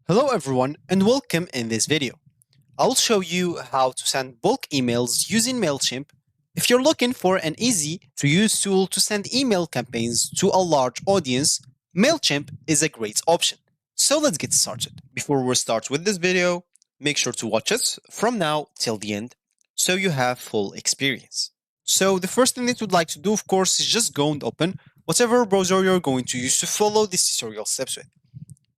Hello everyone and welcome in this video. I'll show you how to send bulk emails using Mailchimp. If you're looking for an easy to use tool to send email campaigns to a large audience, Mailchimp is a great option. So let's get started. Before we start with this video, make sure to watch it from now till the end so you have full experience. So the first thing that you'd like to do, of course, is just go and open whatever browser you're going to use to follow this tutorial steps with.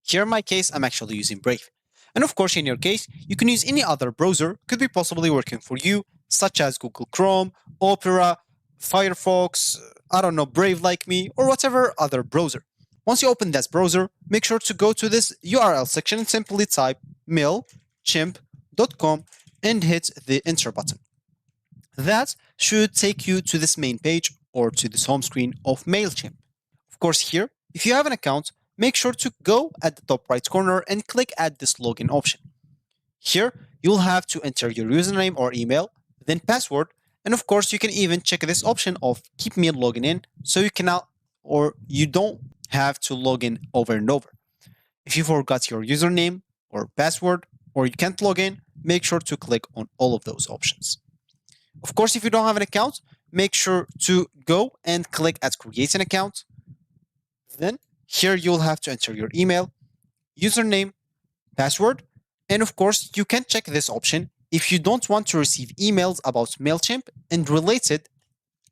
Here in my case, I'm actually using Brave. And of course, in your case, you can use any other browser, could be possibly working for you, such as Google Chrome, Opera, Firefox, I don't know, Brave like me, or whatever other browser. Once you open this browser, make sure to go to this URL section and simply type mailchimp.com and hit the enter button. That should take you to this main page or to this home screen of Mailchimp. Of course, here, if you have an account, make sure to go at the top right corner and click add this login option. Here, you'll have to enter your username or email, then password, and of course, you can even check this option of keep me logging in so you cannot or you don't have to log in over and over. If you forgot your username or password or you can't log in, make sure to click on all of those options. Of course, if you don't have an account, make sure to go and click at create an account. Then here you'll have to enter your email, username, password, and of course you can check this option if you don't want to receive emails about Mailchimp and related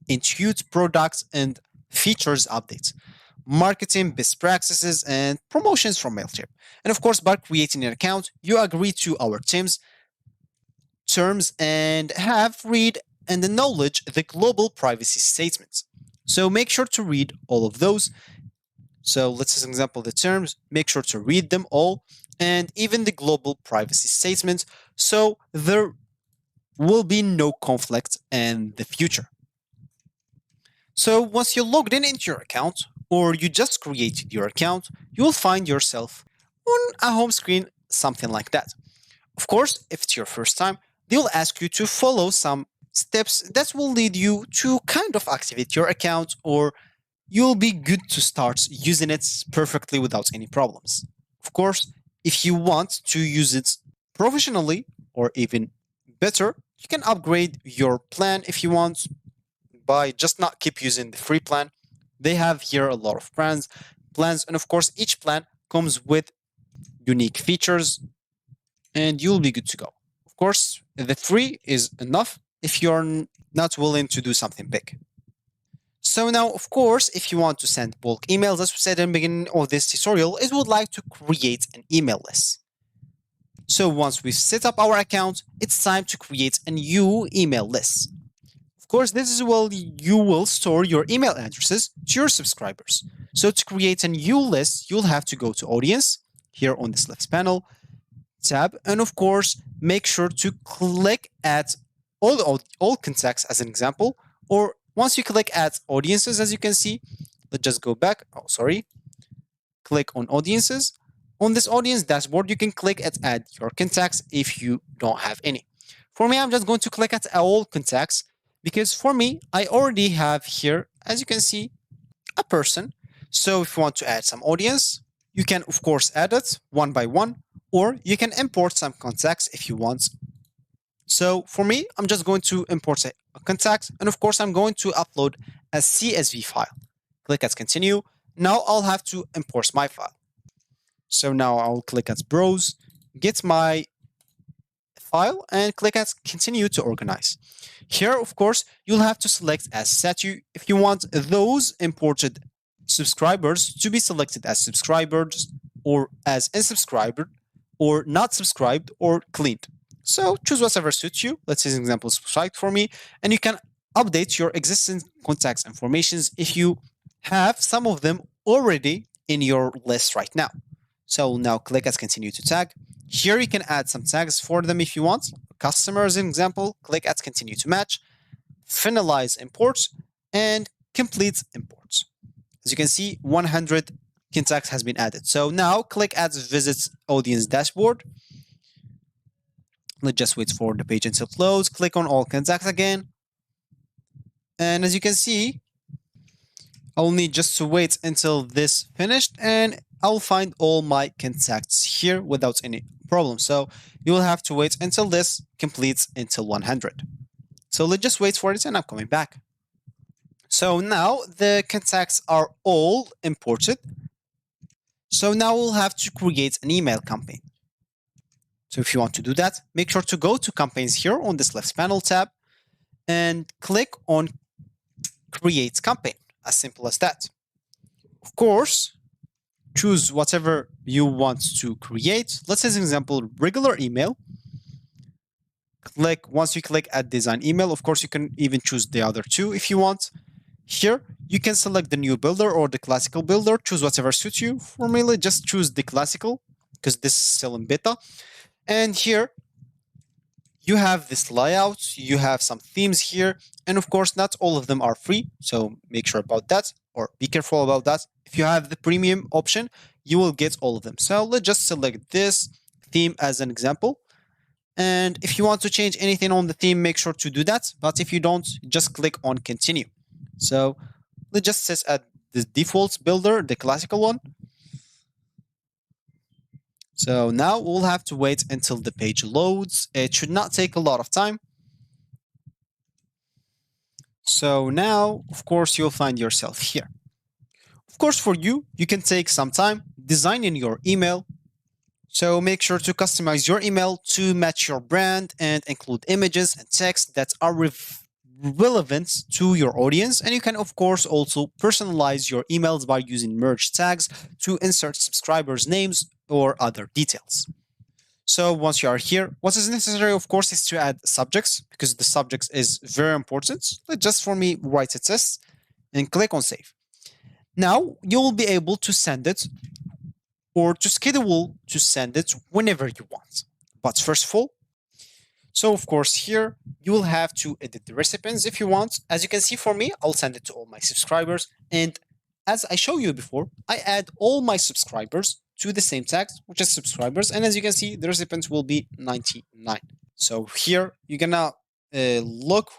intuit products and features updates, marketing best practices and promotions from Mailchimp. And of course, by creating an account, you agree to our terms and have read and acknowledge the global privacy statements. So make sure to read all of those. So let's say, for example, the terms, make sure to read them all and even the global privacy statements so there will be no conflict in the future. So once you logged in into your account or you just created your account, you will find yourself on a home screen, something like that. Of course, if it's your first time, they'll ask you to follow some steps that will lead you to kind of activate your account or you'll be good to start using it perfectly without any problems. Of course, if you want to use it professionally or even better, you can upgrade your plan if you want by just not keep using the free plan. They have here a lot of plans, and of course, each plan comes with unique features and you'll be good to go. Of course, the free is enough if you're not willing to do something big. So now, of course, if you want to send bulk emails, as we said in the beginning of this tutorial, it would like to create an email list. So once we've set up our account, it's time to create a new email list. Of course, this is where you will store your email addresses to your subscribers. So to create a new list, you'll have to go to Audience, here on this left panel, tab, and of course, make sure to click at all contacts as an example, or once you click at audiences, as you can see, let's just go back. Click on audiences. On this audience dashboard, you can click at add your contacts if you don't have any. For me, I'm just going to click at all contacts because for me, I already have here, as you can see, a person. So if you want to add some audience, you can, of course, add it one by one, or you can import some contacts if you want. So for me, I'm just going to import a contact, and of course, I'm going to upload a CSV file. Click at continue. Now I'll have to import my file. So now I'll click at browse, get my file, and click at continue to organize. Here, of course, you'll have to select as statute if you want those imported subscribers to be selected as subscribers or as unsubscribed or not subscribed or cleaned. So choose whatever suits you. Let's say, an example, subscribe for me, and you can update your existing contacts informations if you have some of them already in your list right now. So now click as continue to tag. Here you can add some tags for them if you want. Customer as an example, click at continue to match, finalize imports, and complete imports. As you can see, 100 contacts has been added. So now click at visit audience dashboard. Let's just wait for the page until close. Click on all contacts again. And as you can see, I'll need just to wait until this finished and I'll find all my contacts here without any problem. So you will have to wait until this completes until 100. So let's just wait for it and I'm coming back. So now the contacts are all imported. So now we'll have to create an email campaign. So if you want to do that, make sure to go to campaigns here on this left panel tab and click on create campaign. As simple as that. Of course, choose whatever you want to create. Let's say, as an example, regular email. Once you click add design email, of course, you can even choose the other two if you want. Here, you can select the new builder or the classical builder. Choose whatever suits you. For me, just choose the classical because this is still in beta. And here, you have this layout, you have some themes here, and of course, not all of them are free. So make sure about that or be careful about that. If you have the premium option, you will get all of them. So let's just select this theme as an example. And if you want to change anything on the theme, make sure to do that. But if you don't, just click on continue. So let's just set at the default builder, the classical one. So now we'll have to wait until the page loads. It should not take a lot of time. So now, of course, you'll find yourself here. Of course, for you, you can take some time designing your email. So make sure to customize your email to match your brand and include images and text that are relevant to your audience. And you can, of course, also personalize your emails by using merge tags to insert subscribers' names or other details. So once you are here, what is necessary, of course, is to add subjects because the subjects is very important. Let's just for me write a test and click on save. Now you will be able to send it or to schedule to send it whenever you want. But first of all, so of course here you will have to edit the recipients if you want. As you can see for me, I'll send it to all my subscribers. And as I showed you before, I add all my subscribers to the same tag, which is subscribers. And as you can see, the recipients will be 99. So here you're gonna look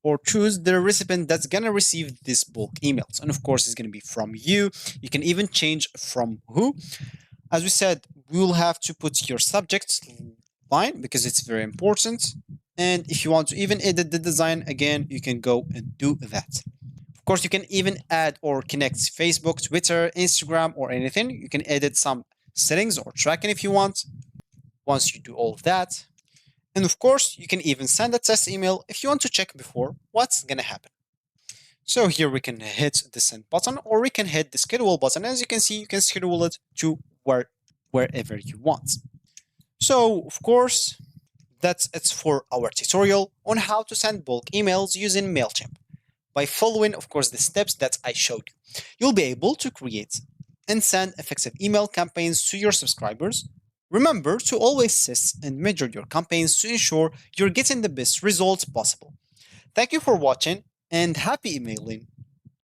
or choose the recipient that's gonna receive this bulk emails. And of course, it's gonna be from you. You can even change from who. As we said, we will have to put your subject line because it's very important. And if you want to even edit the design again, you can go and do that. Of course, you can even add or connect Facebook, Twitter, Instagram, or anything. You can edit some settings or tracking if you want. Once you do all of that, and of course, you can even send a test email if you want to check before what's gonna happen. So here we can hit the send button or we can hit the schedule button. As you can see, you can schedule it to wherever you want. So of course, that's it for our tutorial on how to send bulk emails using Mailchimp. By following, of course, the steps that I showed you, you'll be able to create and send effective email campaigns to your subscribers. Remember to always test and measure your campaigns to ensure you're getting the best results possible. Thank you for watching and happy emailing.